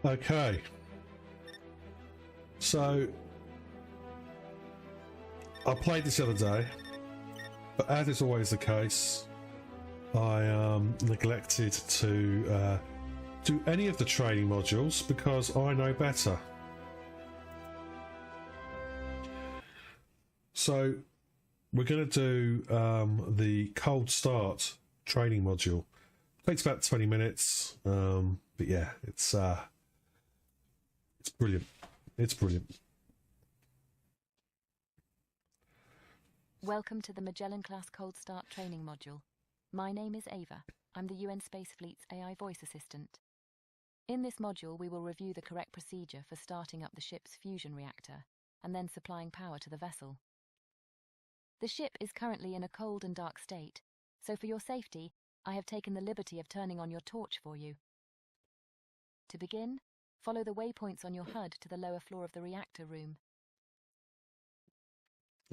Okay. So I played this the other day, but as is always the case, I neglected to do any of the training modules because I know better. So we're going to do the cold start training module. It takes about 20 minutes, but yeah, it's brilliant. It's brilliant. Welcome to the Magellan-class Cold Start training module. My name is Ava. I'm the UN Space Fleet's AI voice assistant. In this module, we will review the correct procedure for starting up the ship's fusion reactor and then supplying power to the vessel. The ship is currently in a cold and dark state, so for your safety, I have taken the liberty of turning on your torch for you. To begin, follow the waypoints on your HUD to the lower floor of the reactor room.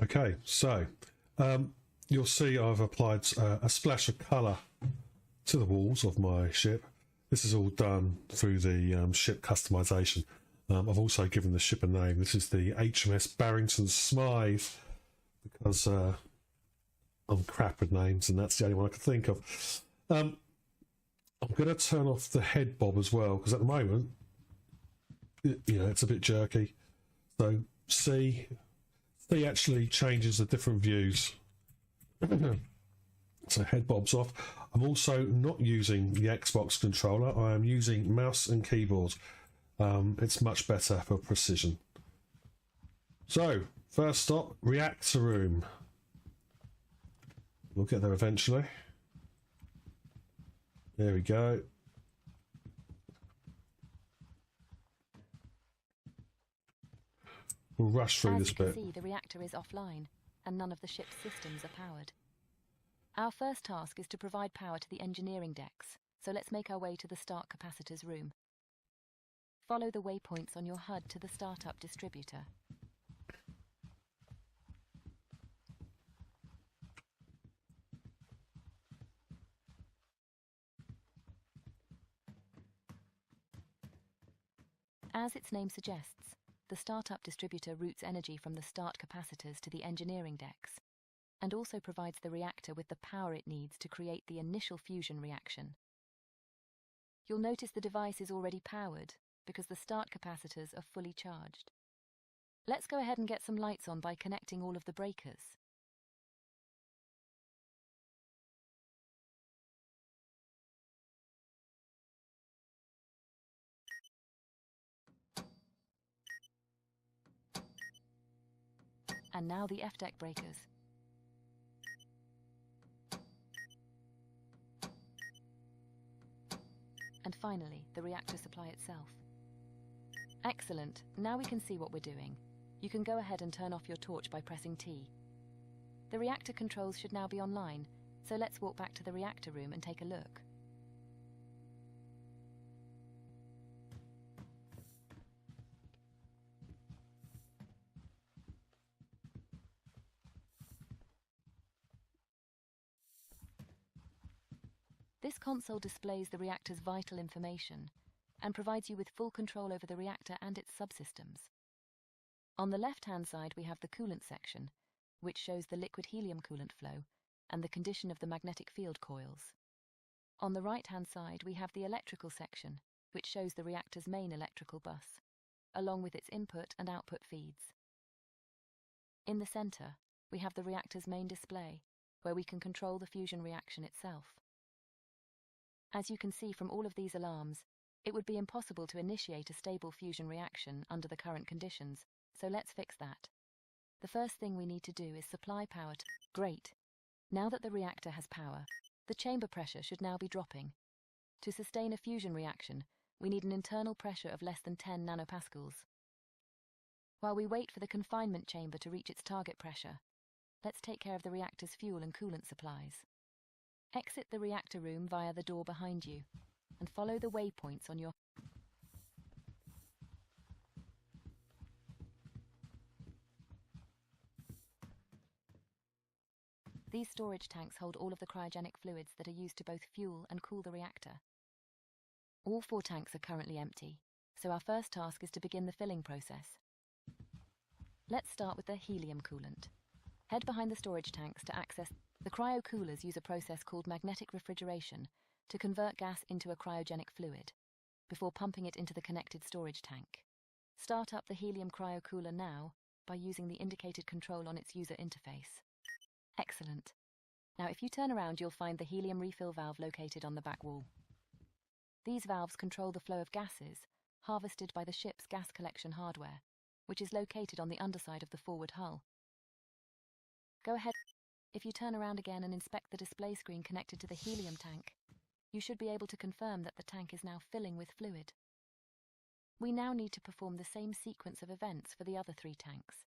Okay, so you'll see I've applied a splash of colour to the walls of my ship. This is all done through the ship customisation. I've also given the ship a name. This is the HMS Barrington Smythe, because I'm crap with names and that's the only one I could think of. I'm going to turn off the head bob as well, because at the moment, it's a bit jerky. So C actually changes the different views. So head bob's off. I'm also not using the Xbox controller. I am using mouse and keyboard. It's much better for precision. So first stop, reactor room. We'll get there eventually. There we go. We'll rush through this bit. As you can see, the reactor is offline, and none of the ship's systems are powered. Our first task is to provide power to the engineering decks, so let's make our way to the start capacitors room. Follow the waypoints on your HUD to the startup distributor. As its name suggests, the startup distributor routes energy from the start capacitors to the engineering decks, and also provides the reactor with the power it needs to create the initial fusion reaction. You'll notice the device is already powered, because the start capacitors are fully charged. Let's go ahead and get some lights on by connecting all of the breakers. And now the F-deck breakers. And finally, the reactor supply itself. Excellent. Now we can see what we're doing. You can go ahead and turn off your torch by pressing T. The reactor controls should now be online, so let's walk back to the reactor room and take a look. This console displays the reactor's vital information and provides you with full control over the reactor and its subsystems. On the left-hand side, we have the coolant section, which shows the liquid helium coolant flow and the condition of the magnetic field coils. On the right-hand side, we have the electrical section, which shows the reactor's main electrical bus, along with its input and output feeds. In the center, we have the reactor's main display, where we can control the fusion reaction itself. As you can see from all of these alarms, it would be impossible to initiate a stable fusion reaction under the current conditions, so let's fix that. The first thing we need to do is supply power to... Great! Now that the reactor has power, the chamber pressure should now be dropping. To sustain a fusion reaction, we need an internal pressure of less than 10 nanopascals. While we wait for the confinement chamber to reach its target pressure, let's take care of the reactor's fuel and coolant supplies. Exit the reactor room via the door behind you, and follow the waypoints on your... These storage tanks hold all of the cryogenic fluids that are used to both fuel and cool the reactor. All 4 tanks are currently empty, so our first task is to begin the filling process. Let's start with the helium coolant. Head behind the storage tanks to access. The cryo-coolers use a process called magnetic refrigeration to convert gas into a cryogenic fluid, before pumping it into the connected storage tank. Start up the helium cryo-cooler now by using the indicated control on its user interface. Excellent. Now if you turn around, you'll find the helium refill valve located on the back wall. These valves control the flow of gases harvested by the ship's gas collection hardware, which is located on the underside of the forward hull. Go ahead. If you turn around again and inspect the display screen connected to the helium tank, you should be able to confirm that the tank is now filling with fluid. We now need to perform the same sequence of events for the other 3 tanks.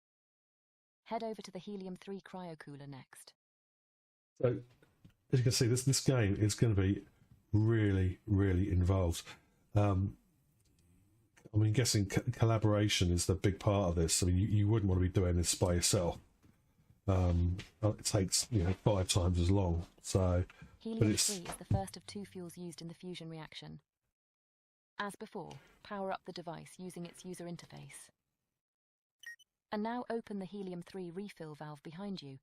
Head over to the helium-3 cryocooler next. So, as you can see, this game is going to be really, really involved. I mean, guessing collaboration is the big part of this. I mean, you wouldn't want to be doing this by yourself. It takes 5 times as long. So, Helium-3 is the first of 2 fuels used in the fusion reaction. As before, power up the device using its user interface. And now open the helium-3 refill valve behind you.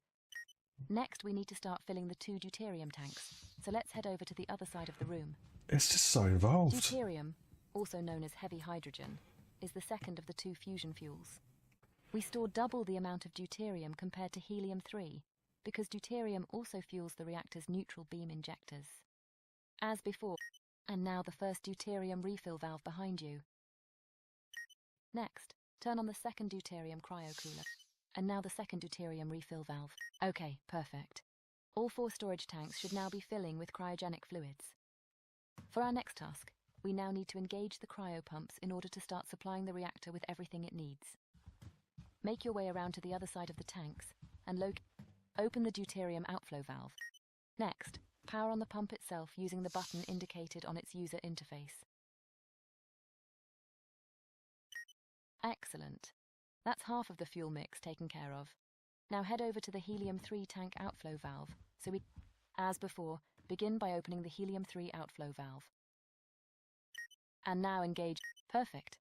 Next, we need to start filling the 2 deuterium tanks, so let's head over to the other side of the room. It's just so involved. Deuterium, also known as heavy hydrogen, is the second of the 2 fusion fuels. We store double the amount of deuterium compared to helium-3, because deuterium also fuels the reactor's neutral beam injectors. As before, and now the first deuterium refill valve behind you. Next, turn on the second deuterium cryocooler, and now the second deuterium refill valve. Okay, perfect. All 4 storage tanks should now be filling with cryogenic fluids. For our next task, we now need to engage the cryo pumps in order to start supplying the reactor with everything it needs. Make your way around to the other side of the tanks and open the deuterium outflow valve. Next, power on the pump itself using the button indicated on its user interface. Excellent. That's half of the fuel mix taken care of. Now head over to the helium-3 tank outflow valve, so we, as before, begin by opening the helium-3 outflow valve. And now engage. Perfect.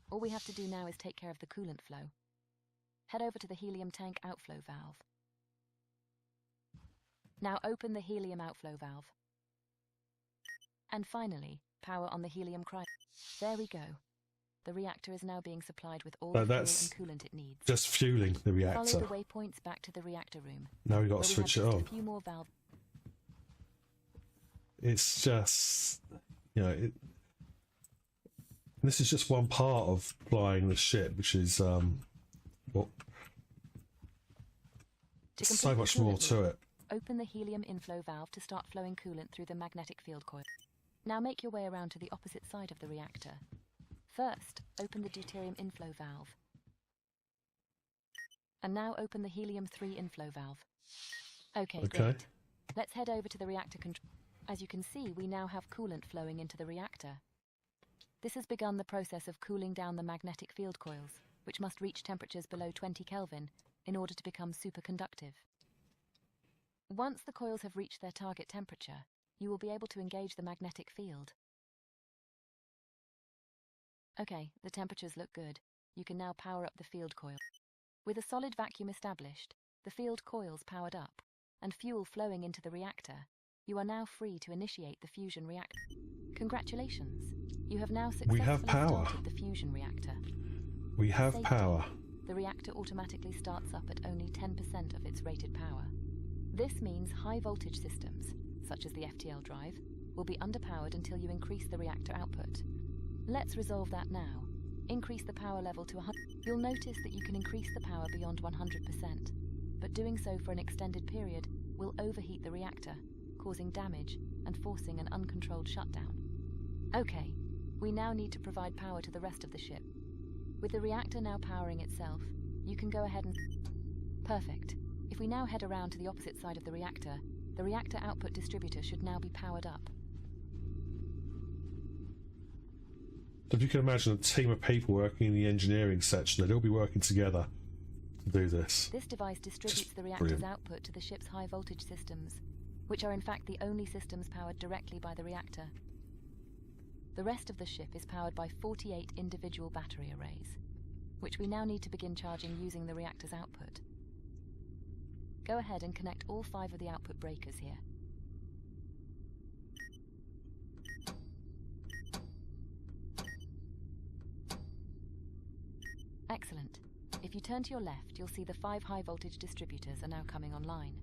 All we have to do now is take care of the coolant flow. Head over to the helium tank outflow valve. Now open the helium outflow valve. And finally, power on the helium cryo. There we go. The reactor is now being supplied with all the fuel and coolant it needs. Just fueling the reactor. Follow the waypoints back to the reactor room. Now we've got to switch it on. A few more valves. It's just, this is just one part of flying the ship, which is so much more to it. Open the helium inflow valve to start flowing coolant through the magnetic field coil. Now make your way around to the opposite side of the reactor. First, open the deuterium inflow valve. And now open the helium-3 inflow valve. Okay, great. Let's head over to the reactor control. As you can see, we now have coolant flowing into the reactor. This has begun the process of cooling down the magnetic field coils, which must reach temperatures below 20 Kelvin in order to become superconductive. Once the coils have reached their target temperature, you will be able to engage the magnetic field. Okay, the temperatures look good. You can now power up the field coil. With a solid vacuum established, the field coils powered up, and fuel flowing into the reactor, you are now free to initiate the fusion reactor. Congratulations! You have now successfully started the fusion reactor. We have power. The reactor automatically starts up at only 10% of its rated power. This means high voltage systems, such as the FTL drive, will be underpowered until you increase the reactor output. Let's resolve that now. Increase the power level to 100. You'll notice that you can increase the power beyond 100%, but doing so for an extended period will overheat the reactor, causing damage and forcing an uncontrolled shutdown. Okay, we now need to provide power to the rest of the ship. With the reactor now powering itself, you can go ahead and... Perfect. If we now head around to the opposite side of the reactor output distributor should now be powered up. If you can imagine a team of people working in the engineering section, they'd all be working together to do this. This device distributes the reactor's output to the ship's high voltage systems, which are in fact the only systems powered directly by the reactor. The rest of the ship is powered by 48 individual battery arrays, which we now need to begin charging using the reactor's output. Go ahead and connect all 5 of the output breakers here. Excellent. If you turn to your left, you'll see the 5 high voltage distributors are now coming online.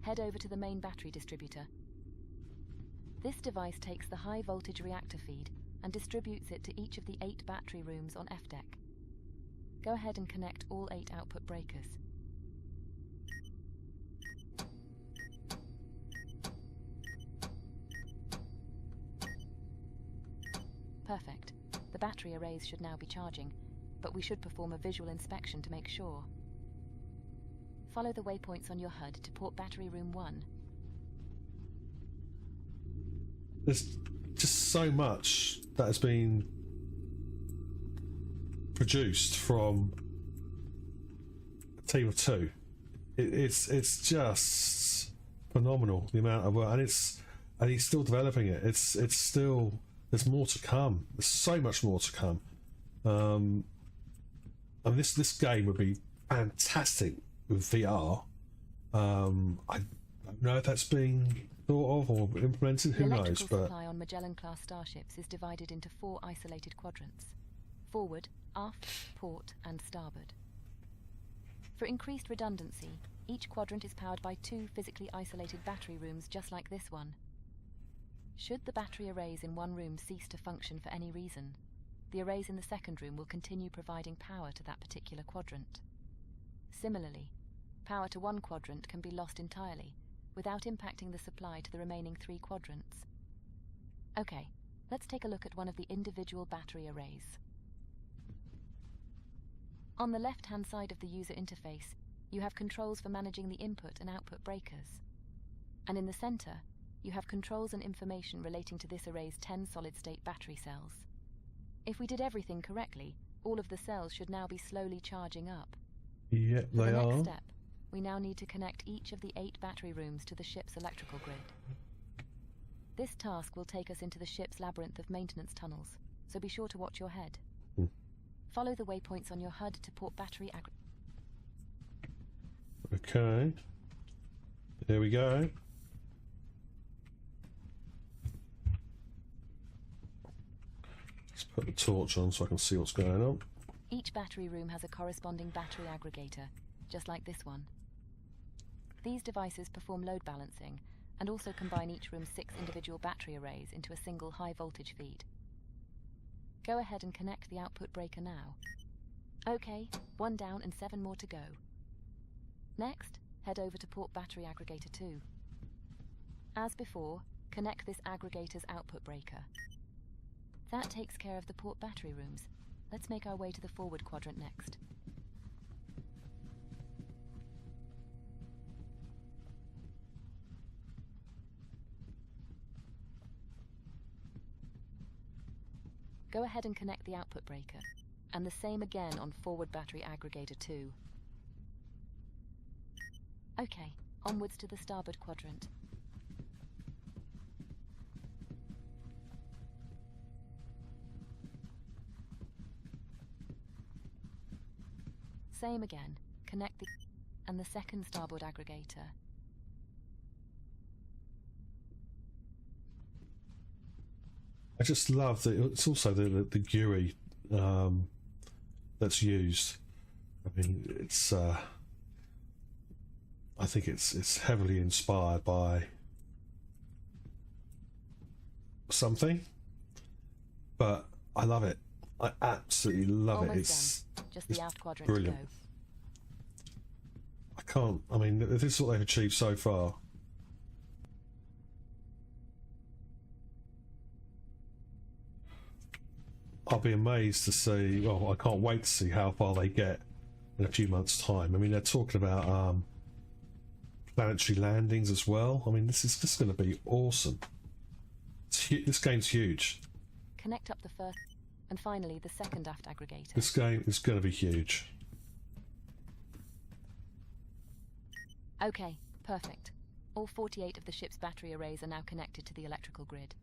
Head over to the main battery distributor. This device takes the high voltage reactor feed and distributes it to each of the 8 battery rooms on F deck. Go ahead and connect all 8 output breakers. Perfect. The battery arrays should now be charging, but we should perform a visual inspection to make sure. Follow the waypoints on your HUD to port battery room 1. There's just so much that has been produced from a team of 2. It's just phenomenal, the amount of work, and he's still developing it. It's still, there's more to come. There's so much more to come. And this game would be fantastic with VR. I don't know if that's being thought of or implemented. Who knows? The electrical But supply on Magellan-class starships is divided into 4 isolated quadrants: forward, aft, port, and starboard. For increased redundancy, each quadrant is powered by 2 physically isolated battery rooms just like this one. Should the battery arrays in one room cease to function for any reason, the arrays in the second room will continue providing power to that particular quadrant. Similarly, power to one quadrant can be lost entirely, without impacting the supply to the remaining 3 quadrants. Okay, let's take a look at one of the individual battery arrays. On the left-hand side of the user interface, you have controls for managing the input and output breakers. And in the center, you have controls and information relating to this array's 10 solid-state battery cells. If we did everything correctly, all of the cells should now be slowly charging up. yeah, For they the are. next step, we now need to connect each of the 8 battery rooms to the ship's electrical grid. This task will take us into the ship's labyrinth of maintenance tunnels, so be sure to watch your head. Follow the waypoints on your HUD to port battery Okay. There we go. Let's put the torch on so I can see what's going on. Each battery room has a corresponding battery aggregator, just like this one. These devices perform load balancing and also combine each room's 6 individual battery arrays into a single high voltage feed. Go ahead and connect the output breaker now. Okay, 1 down and 7 more to go. Next, head over to port battery aggregator 2. As before, connect this aggregator's output breaker. That takes care of the port battery rooms. Let's make our way to the forward quadrant next. Go ahead and connect the output breaker, and the same again on forward battery aggregator 2. Okay, onwards to the starboard quadrant. Same again, connect the and the second starboard aggregator. I just love that it's also the GUI that's used. I mean, it's I think it's heavily inspired by something, but I love it. I absolutely love it. Almost done. Just the aft quadrant brilliant. to go. I can't. I mean, this is what they've achieved so far. I'll be amazed to see. Well, I can't wait to see how far they get in a few months' time. I mean, they're talking about planetary landings as well. I mean, this is just going to be awesome. This game's huge. Connect up the first, and finally the second aft aggregator. This game is going to be huge. Okay, perfect. All 48 of the ship's battery arrays are now connected to the electrical grid.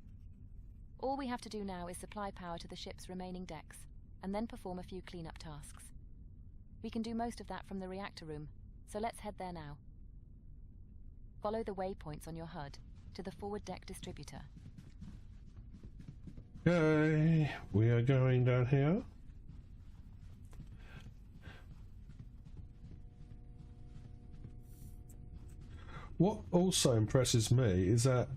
All we have to do now is supply power to the ship's remaining decks, and then perform a few cleanup tasks. We can do most of that from the reactor room, so let's head there now. Follow the waypoints on your HUD to the forward deck distributor. Okay, we are going down here. What also impresses me is that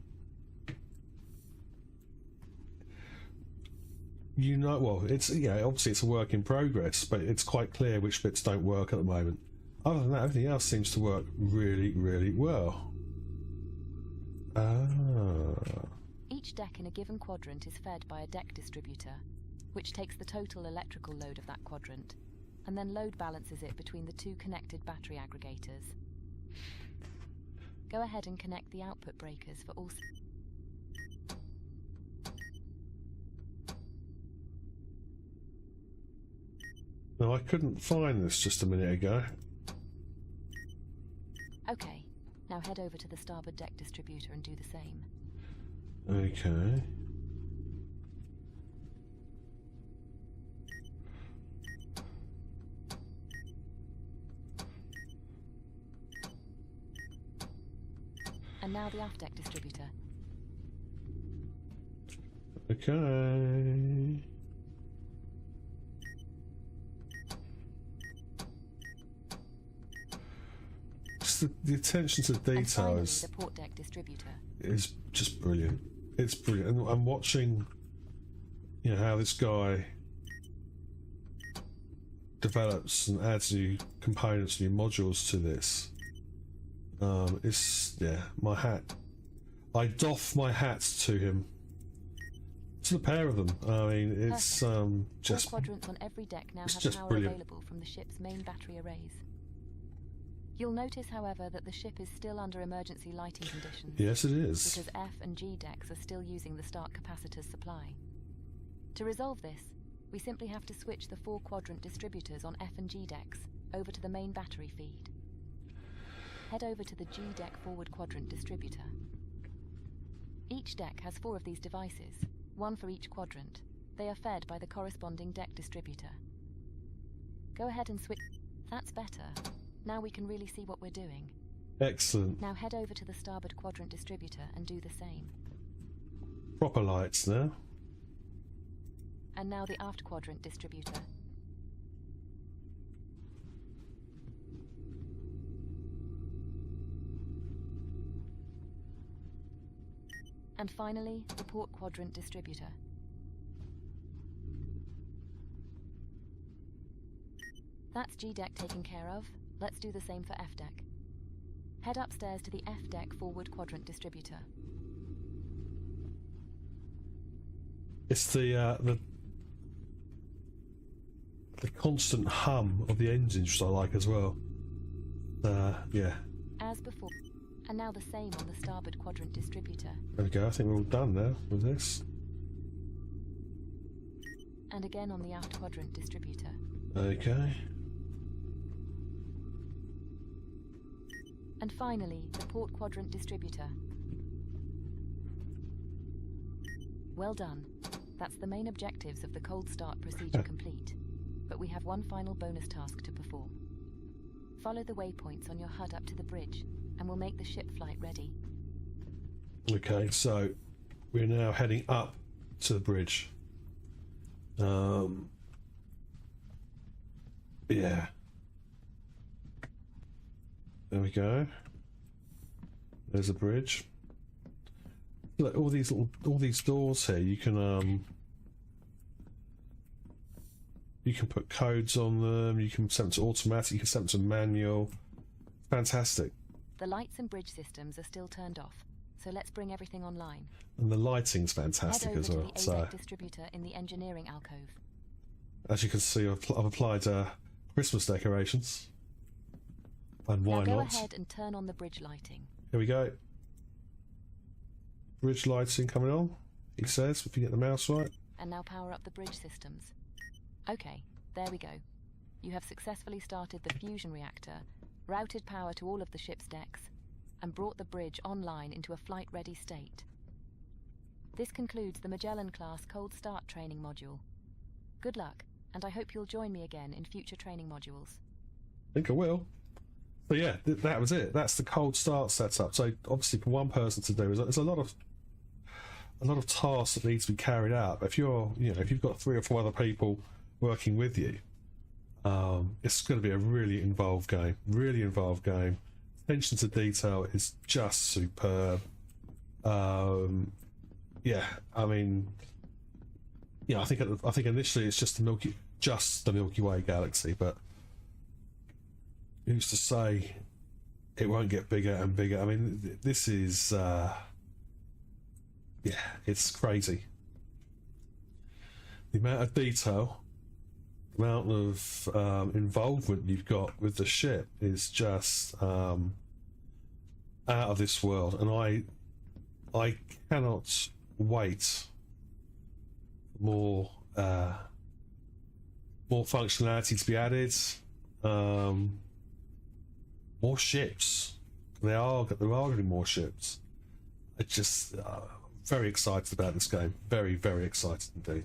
well, it's obviously it's a work in progress, but it's quite clear which bits don't work at the moment. Other than that, everything else seems to work really, really well. Each deck in a given quadrant is fed by a deck distributor, which takes the total electrical load of that quadrant, and then load balances it between the two connected battery aggregators. Go ahead and connect the output breakers for all... Now, I couldn't find this just a minute ago. Okay, now head over to the starboard deck distributor and do the same. Okay. And now the aft deck distributor. Okay. Just the attention to detail And finally, is the port deck distributor. just brilliant. It's brilliant. And I'm watching, how this guy develops and adds new components, new modules to this. My hat. I doff my hat to him. To the pair of them. I mean, it's just... All quadrants on every deck now have just power brilliant. available from the ship's main battery arrays. You'll notice, however, that the ship is still under emergency lighting conditions. Yes, it is. Because F and G decks are still using the start capacitor's supply. To resolve this, we simply have to switch the 4 quadrant distributors on F and G decks over to the main battery feed. Head over to the G deck forward quadrant distributor. Each deck has 4 of these devices, 1 for each quadrant. They are fed by the corresponding deck distributor. Go ahead and switch. That's better. Now we can really see what we're doing. Excellent. Now head over to the starboard quadrant distributor and do the same. Proper lights now. And now the aft quadrant distributor. And finally, the port quadrant distributor. That's G deck taken care of. Let's do the same for F deck. Head upstairs to the F deck forward quadrant distributor. It's the constant hum of the engines which I like as well. Yeah. As before. And now the same on the starboard quadrant distributor. There we go. I think we're all done now with this. And again on the aft quadrant distributor. Okay. And finally, the port quadrant distributor. Well done. That's the main objectives of the cold start procedure complete. But we have one final bonus task to perform. Follow the waypoints on your HUD up to the bridge, and we'll make the ship flight ready. Okay, so we're now heading up to the bridge. Yeah. There we go. There's a bridge. Look, all these doors here. You can put codes on them. You can set them to automatic. You can set them to manual. Fantastic. The lights and bridge systems are still turned off, so let's bring everything online. And the lighting's fantastic as well. Head over to the ADEC distributor in the engineering alcove. As you can see, I've applied Christmas decorations. And why now go not? ahead and turn on the bridge lighting. Here we go. Bridge lighting coming on, he says, if you get the mouse right. And now power up the bridge systems. Okay, there we go. You have successfully started the fusion reactor, routed power to all of the ship's decks, and brought the bridge online into a flight-ready state. This concludes the Magellan-class Cold Start training module. Good luck, and I hope you'll join me again in future training modules. I think I will. So yeah, that was it. That's the Cold Start setup. So obviously for one person to do, there's a lot of tasks that need to be carried out. But if you've got 3 or 4 other people working with you, it's going to be a really involved game. Really involved game. Attention to detail is just superb. Yeah, I mean, I think initially it's just the Milky Way galaxy, but who's to say it won't get bigger and bigger? I mean, this is it's crazy. The amount of detail, the amount of involvement you've got with the ship is just out of this world, and I cannot wait more functionality to be added, more ships. There are going to be more ships. I just very excited about this game. Very, very excited indeed.